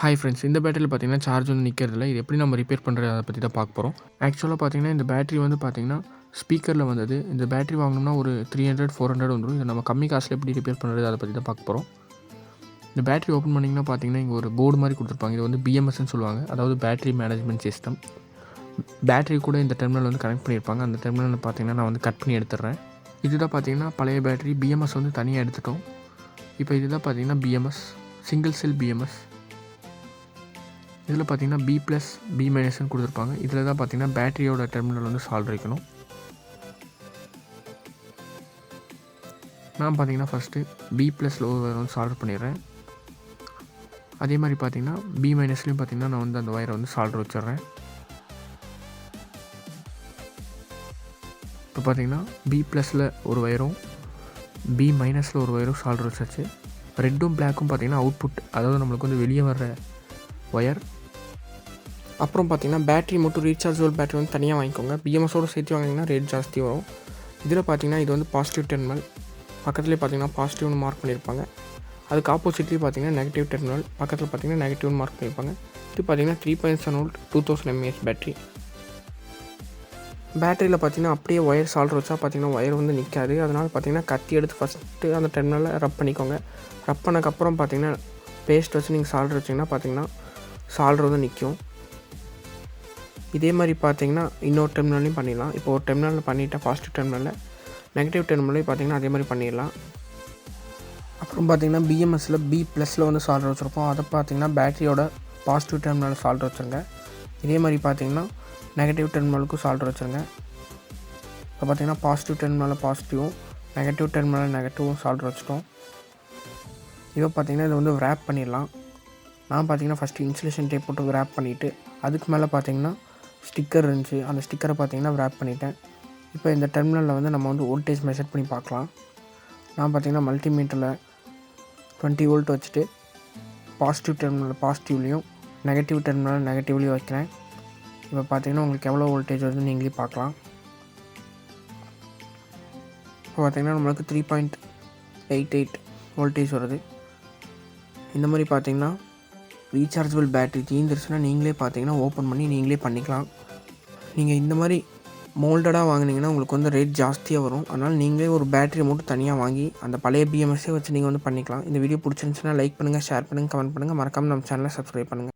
Hi friends, இந்த பேட்டரியில் பார்த்தீங்கன்னா சார்ஜ் வந்து நிற்கிறதில்ல. இது எப்படி நம்ம ரிப்பேர் பண்ணுறது அதை பற்றி தான் பார்க்க போகிறோம். ஆக்சுவலாக பார்த்தீங்கன்னா இந்த பேட்டரி வந்து பார்த்தீங்கன்னா ஸ்பீக்கரில் வந்தது. இந்த பேட்டரி வாங்கினோம்னா ஒரு 300 400 வந்துடும். இதை நம்ம கம்மி காசில் எப்படி ரிப்பேர் பண்ணுறது அதை பற்றி தான் பார்க்க போகிறோம். இந்த பேட்டரி ஓப்பன் பண்ணிங்கன்னா பார்த்தீங்கன்னா இங்கே ஒரு போர்டு மாதிரி கொடுத்துருப்பாங்க. இது வந்து பிஎம்எஸ்ன்னு சொல்லுவாங்க, அதாவது பேட்டரி மேனேஜ்மெண்ட் சிஸ்டம். பேட்டரி கூட இந்த டெர்மினல் வந்து கனெக்ட் பண்ணியிருப்பாங்க. அந்த டெர்மினல் பார்த்தீங்கன்னா நான் வந்து கட் பண்ணி எடுத்துடுறேன். இதுதான் பார்த்தீங்கன்னா பழைய பேட்டரி. பிஎம்எஸ் வந்து தனியாக எடுத்துட்டோம். இப்போ இதுதான் பார்த்தீங்கன்னா பிஎம்எஸ், சிங்கிள் செல் பிஎம்எஸ். இதில் பார்த்தீங்கன்னா பி ப்ளஸ் பி மைனஸ்ன்னு கொடுத்துருப்பாங்க. இதில் தான் பார்த்தீங்கன்னா பேட்டரியோட டெர்மினல் வந்து சால்வ் வைக்கணும். நான் பார்த்தீங்கன்னா ஃபஸ்ட்டு பி ப்ளஸில் ஒரு வயரை வந்து சால்வ் பண்ணிடுறேன். அதே மாதிரி பார்த்தீங்கன்னா பி மைனஸ்லேயும் பார்த்தீங்கன்னா நான் வந்து அந்த வயரை வந்து சால்வ் வச்சிடுறேன். இப்போ பார்த்தீங்கன்னா பி ப்ளஸில் ஒரு வயரும் பி மைனஸில் ஒரு வயரும் சால்வ் வச்சாச்சு. ரெட்டும் பிளாக்கும் பார்த்தீங்கன்னா அவுட்புட், அதாவது நம்மளுக்கு வந்து வெளியே வர்ற ஒயர். அப்புறம் பார்த்தீங்கன்னா பேட்டரி மட்டும் ரீசார்ஜபிள் பேட்டரி வந்து தனியாக வாங்கிக்கோங்க. பிஎம்எஸோடு சேர்த்து வாங்கினீங்கன்னா ரேட் ஜாஸ்தி வரும். இதில் பார்த்தீங்கன்னா இது வந்து பாசிட்டிவ் டெர்மினல், பக்கத்துலேயே பார்த்தீங்கன்னா பாசிட்டிவ்னு மார்க் பண்ணியிருப்பாங்க. அதுக்கு ஆப்போசிட்லேயே பார்த்தீங்கன்னா நெகட்டிவ் டெர்மினல், பக்கத்தில் பார்த்தீங்கன்னா நெகட்டிவ்னு மார்க் பண்ணியிருப்பாங்க. இது பார்த்தீங்கன்னா 3.7 வோல்ட் 2000 mAh பேட்டரி. பேட்டரியில் பார்த்தீங்கன்னா அப்படியே ஒயர் சால்டர் வச்சா பார்த்தீங்கன்னா ஒயர் வந்து நிற்காது. அதனால் பார்த்தீங்கன்னா கத்தி எடுத்து ஃபஸ்ட்டு அந்த டெர்மினலில் ரப் பண்ணிக்கோங்க. ரப் பண்ணக்கப்புறம் பார்த்தீங்கன்னா பேஸ்ட் வச்சு நீங்கள் சால்டர் வச்சிங்கன்னா பார்த்தீங்கன்னா சால்டர் வந்து நிற்கும். இதே மாதிரி பார்த்தீங்கன்னா இன்னொரு டெர்மினல்லையும் பண்ணிடலாம். இப்போ ஒரு டெர்மினலில் பண்ணிவிட்டால் பாசிட்டிவ் டெர்மினலில், நெகட்டிவ் டெர்மினலையும் பார்த்தீங்கன்னா அதே மாதிரி பண்ணிடலாம். அப்புறம் பார்த்தீங்கன்னா பிஎம்எஸில் பி ப்ளஸில் வந்து சால்டர் வச்சுருப்போம். அதை பார்த்தீங்கன்னா பேட்டரியோட பாசிட்டிவ் டெர்மினல் சால்டர் வச்சுருங்க. இதே மாதிரி பார்த்தீங்கன்னா நெகட்டிவ் டெர்மினலுக்கும் சால்டர் வச்சுருங்க. இப்போ பார்த்தீங்கன்னா பாசிட்டிவ் டெர்மினலில் பாசிட்டிவும், நெகட்டிவ் டெர்மினல் நெகட்டிவும் சால்டர் வச்சுட்டோம். இப்போ பார்த்தீங்கன்னா இதை வந்து ரேப் பண்ணிடலாம். நான் பார்த்தீங்கன்னா ஃபஸ்ட்டு இன்சுலேஷன் டேப் போட்டு ரேப் பண்ணிவிட்டு அதுக்கு மேலே பார்த்தீங்கன்னா ஸ்டிக்கர் இருந்துச்சு, அந்த ஸ்டிக்கரை பார்த்தீங்கன்னா ரேப் பண்ணிட்டேன். இப்போ இந்த டெர்மினலில் வந்து நம்ம வந்து வோல்டேஜ் மெஷர் பண்ணி பார்க்கலாம். நான் பார்த்தீங்கன்னா மல்டிமீட்டரில் 20 வோல்ட் வச்சுட்டு பாசிட்டிவ் டெர்மினல் பாசிட்டிவ்லேயும் நெகட்டிவ் டெர்மினல் நெகட்டிவ்லேயும் வைக்கிறேன். இப்போ பார்த்தீங்கன்னா உங்களுக்கு எவ்வளோ வோல்டேஜ் வருதுன்னு நீங்களே பார்க்கலாம். இப்போ பார்த்தீங்கன்னா நம்மளுக்கு 3.88 வோல்டேஜ் வருது. இந்த மாதிரி பார்த்தீங்கன்னா ரீசார்ஜபிள் பேட்டரி தீர்ந்துருச்சுன்னா நீங்களே பார்த்தீங்கன்னா ஓப்பன் பண்ணி நீங்களே பண்ணிக்கலாம். நீங்கள் இந்த மாதிரி மோல்டடாக வாங்கினீங்கன்னா உங்களுக்கு வந்து ரேட் ஜாஸ்தியாக வரும். அதனால் நீங்களே ஒரு பேட்டரி மட்டும் தனியாக வாங்கி அந்த பழைய பிஎம்எஸ்ஸே வச்சு நீங்கள் வந்து பண்ணிக்கலாம். இந்த வீடியோ பிடிச்சிருந்துச்சுன்னா லைக் பண்ணுங்கள், ஷேர் பண்ணுங்கள், கமெண்ட் பண்ணுங்கள். மறக்காமல் நம்ம சேனலை சப்ஸ்கிரைப் பண்ணுங்கள்.